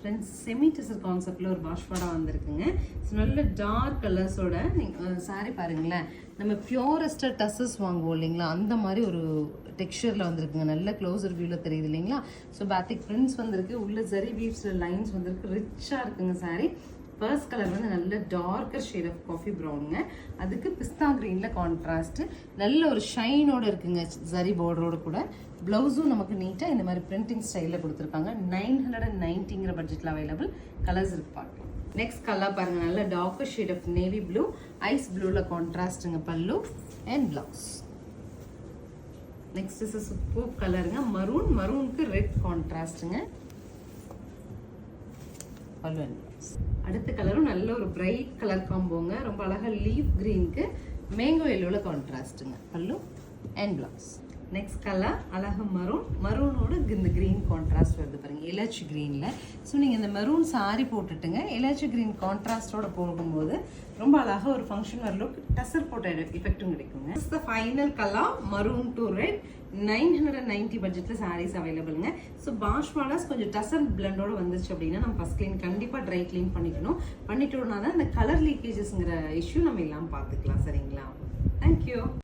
Friends semi டெசர் கான்செப்டில் ஒரு பாஷ்வாடா வந்திருக்குங்க. ஸோ நல்ல டார்க் கலர்ஸோட நீங்கள் சாரி பாருங்களேன், நம்ம பியூரஸ்டாக டசஸ் வாங்குவோம் இல்லைங்களா, அந்த மாதிரி ஒரு டெக்ஸ்சரில் வந்திருக்குங்க. நல்ல க்ளோசர் வியூவில் தெரியுது இல்லைங்களா. ஸோ பேத்திக் பிரிண்ட்ஸ் வந்திருக்கு, உள்ள ஜரி வீவ்ஸில் லைன்ஸ் வந்திருக்கு, ரிச்சாக இருக்குங்க சாரி. ஃபர்ஸ்ட் கலர் வந்து நல்ல டார்க்கர் ஷேட் ஆஃப் காஃபி ப்ரௌனுங்க, அதுக்கு பிஸ்தா க்ரீனில் கான்ட்ராஸ்ட், நல்ல ஒரு ஷைனோட இருக்குங்க ஜரி பார்டரோட கூட. ப்ளவுஸும் நமக்கு நீட்டாக இந்த மாதிரி பிரிண்டிங் ஸ்டைலில் கொடுத்துருக்காங்க. 990ங்கிற பட்ஜெட்டில் அவைலபிள். கலர்ஸ் இருக்கு பார்க்கலாம். நெக்ஸ்ட் கலர் பாருங்க, நல்ல darker shade of navy blue, ice ப்ளூவில் கான்ட்ராஸ்ட்டுங்க pallu and blouse. Next is super கலருங்க, மரூன், மரூனுக்கு ரெட் கான்ட்ராஸ்ட்டுங்க பல்லு அண்ட் ப்ளவுஸ். அடுத்த கலரும் நல்ல ஒரு பிரைட் கலர் காம்போங்க, ரொம்ப அழகாக leaf க்ரீனுக்கு mango எல்லோவில் கான்ட்ராஸ்ட்டுங்க pallu and blouse. Next colour அழகாக மரூன், மரூனோட இந்த க்ரீன் கான்ட்ராஸ்ட் வருது பாருங்க, இலாச்சி க்ரீனில். ஸோ நீங்கள் இந்த மெரூன் சாரி போட்டுட்டுங்க இலாச்சி க்ரீன் கான்ட்ராஸ்டோட போகும்போது ரொம்ப அழகாக ஒரு ஃபங்க்ஷன் வர லுக், டசர் போட்ட எஃபெக்டும் கிடைக்குங்க. It's the final colour maroon to red. 990 பட்ஜெட்டில் சாரீஸ் அவைலபிளுங்க. ஸோ பாஷ்வாடாஸ் கொஞ்சம் டசர் பிளண்டோட வந்துச்சு அப்படின்னா நம்ம ஃபஸ்ட் க்ளீன் கண்டிப்பாக ட்ரை க்ளீன் பண்ணிட்டோம்னா தான் இந்த கலர் லீக்கேஜஸ்ங்கிற இஷ்யூ நம்ம எல்லாம் பார்த்துக்கலாம். சரிங்களா? தேங்க்யூ.